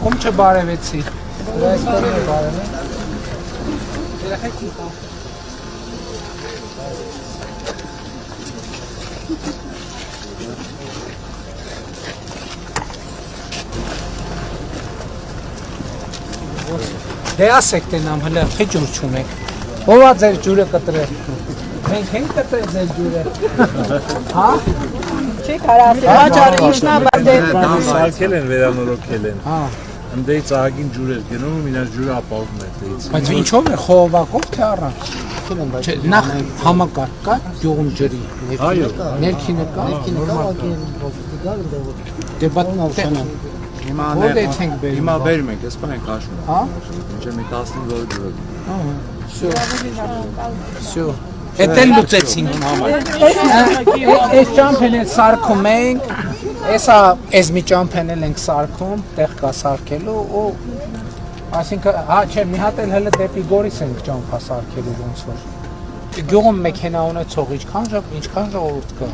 Ում չբարևեցի։ Այսօր բարևե։ Երեխեքի կա։ Դե ասեք տենամ հլը խի ջուր չունեք։ Ո՞վ է ձեր ջուրը կտրել։ Մենք ենք կտրել ձեր ջուրը։ Հա։ Չի կարա ասել հաճար ինչնա բադե։ Սարքել են, վերանորոգել են։ Հա։ Ընդեի ծաղագին ջուր էր գնում, իրար ջուրը ապահովում էր դեից։ Բայց ինչով է խողովակով թե առանց։ Չէ, նախ համակարգ կա գյուղում ջրի։ Այո։ Ներքինը կա։ Դե բատնավշանը։ Հիմա բերում ենք, այսպես ենք հաշվում։ Հա։ Ինչ մի 15 օր ջուր։ Ահա։ Всё։ Էդ էլ լուծեցինք։ Այս ճամփեն էլ սարքում ենք։ Էսա էս մի ճամփեն էլ ենք սարքում, տեղ կա սարքելու ու այսինքն հա չէ, մի հատ էլ հələ դեպի Գորիս ենք ճամփա սարքելու ոնց որ։ Գյուղում մեքենա ունեցող ինչքան ժողովուրդ կա։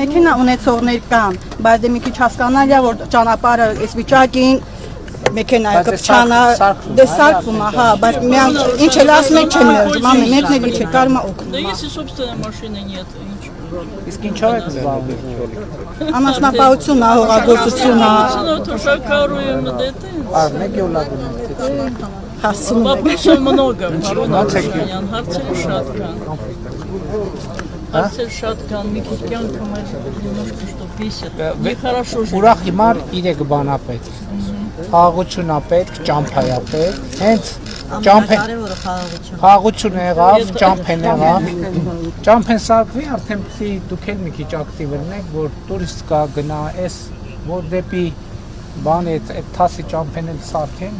Մեքենա ունեցողներ կան, բայց դե մի քիչ հասկանալի է որ ճանապարհը այս վիճակին մեքենայը կփչանա, դե սարքում է, հա, բայց միան ինչ էլ ասում եք չեն ներում, ամեն մեկն էլ ինչ կարում է օգնել։ Да если собственной машины нет, ничего. Իսկ ինչով եք զբաղվում։ Անասնապահություն, հողագործություն, Шакаруем это. Մեկ յոլա գնում։ հասցնում եք։ Вопросов много. Հարցեր շատ կան։ Հարցեր շատ կան, մի քիչ կյանքը մեր немножко что бесит. Нехорошо жить. Ուրախ հիմար 3 բան է պետք։ Խաղաղություն է պետք, ճամփա է պետք։ Հենց ճամփեն խաղաղություն եղավ, ճամփեն եղավ։ Ճամփեն սարքվի, արդեն պիտի դուք էլ մի քիչ ակտիվ լինեք, որ տուրիստ կա գնա, էս որ դեպի բան այդ թասի ճամփեն էլ սարքեն։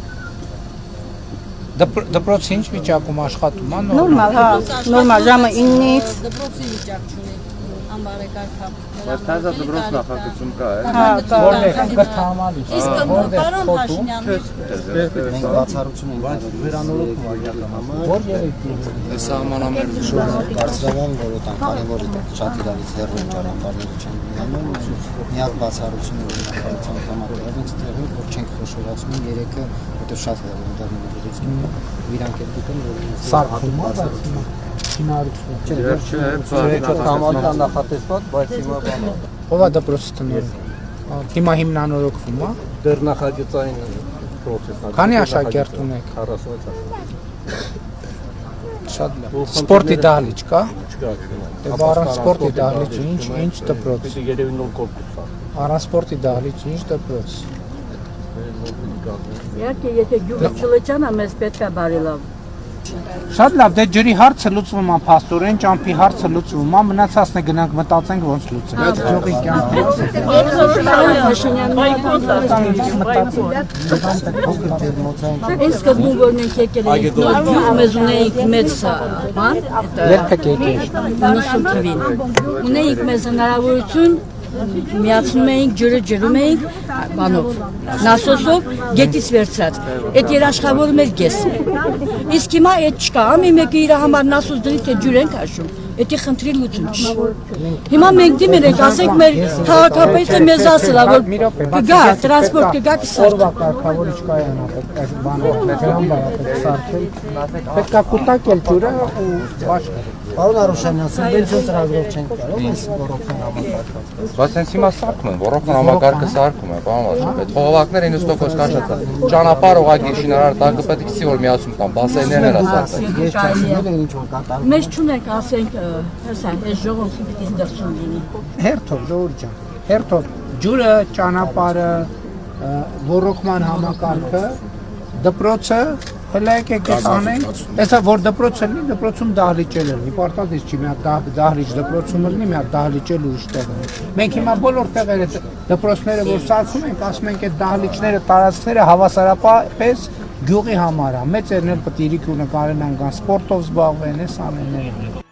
Դպրոցը ինչ վիճակում աշխատում է։ Նորմալ, հա, նորմալ ժամը 9-ից դպրոցի վիճակ չունի, անբարեկարգա։ Բայց թազա դպրոց նախագծում կա, է։ հա, կա։ Որտեղ գրթահամալի։ Իսկ պարոն Հաշինյան, Մենք բացառություն ենք վերանորոգում այդական Որ երեքի։ Այս սահմանամերձ կարծրական որոտան կարևոր շատ իրարից հեռու ճանապարհներ չեն ունենում միակ բացառությունը նախարարության համակարգից տեղում որ չենք խոշորացնում երեքը որտեղ շատ հեռու ընդդիմությունից իրանք էլ դուքն որ Սարքում է Չէ, համալիրան նախատեսված, բայց հիմա բանը Ո՞վ է դպրոցի տնօրեն։ Հիմա հիմնանորոգվում է։ դեռ նախագծային պրոցեսն է։ Քանի աշակերտ ունեք։ 46 աշակերտ։ Շատ լավ։ Սպորտի դահլիճ կա։ Չկա։ Դե առանց սպորտի դահլիճի ինչ դպրոց։ Երևի նոր կորպուս է։ Առանց սպորտի դահլիճի ինչ դպրոց։ Իհարկե, եթե գյուղը չլճանա, մեզ պետք է բարելավ։ Շատ լավ, դե ջրի հարցը լուծվում է փաստորեն, ճամփի հարցը լուծվում է, մնացածն է գնանք մտածենք ոնց լուծենք։ Այդ ջողի կյանքը։ Այս սկզբում որ մենք եկել էինք նոր գյուղ, մեզ ունեինք մեծ բան, Երբ եք եկել։ 90 թվին։ Ունեինք մեզ հնարավորություն միացնում էինք ջրը ջրում էինք բանով նասոսով գետից վերցրած այդ երաշխավորում էր գես իսկ հիմա այդ չկա ամի մեկը իր համար նասոս դրի թե ջուր ենք հաշում Էդի խնդրի լուծում չի։ Հիմա մենք դիմել ենք, ասենք մեր քաղաքապետը մեզ ասել է, որ կգա, տրանսպորտ կգա կսարք։ Օրվա կարգավորիչ կայանա, այս բանը, սարքել, պետք է կուտակել ջուրը ու բաշխել։ Պարոն Արոշանյան, սուբվենցիոն ծրագրով չենք կարող, այս ռոռոքն համակարգված։ Բայց հենց հիմա սարքում են, ռոռոքն համակարգը սարքում է, պարոն Վարդապետ։ Խողովակները 90% կաշատան։ Ճանապարհ ուղղակի շինարար տակը պետք է որ միացում կան, բասեյներն էլ ասացին։ Ես չասել եմ ինչ որ կատարում։ Մեզ չունենք, ասենք, հեսա, այս ժողովրդի պիտի դրսում լինի։ Հերթով, ժողովուրդ ջան, հերթով, ջուրը, ճանապարհը, ռոռոքման համակարգը, դպրոցը Հələ եկեք անենք, հեսա որ դպրոցը լինի, դպրոցում դահլիճել լինի, պարտադիր չի մի հատ դահլիճ դպրոցում լինի, մի հատ դահլիճել ուրիշ տեղում։ Մենք հիմա բոլոր տեղերը դպրոցները որ սարքում ենք, ասում ենք այդ դահլիճները, տարածքները հավասարապես գյուղի համար է։ Մեծերն էլ պետք է իրիկ ունենան, սպորտով զբաղվեն, այս ամենները։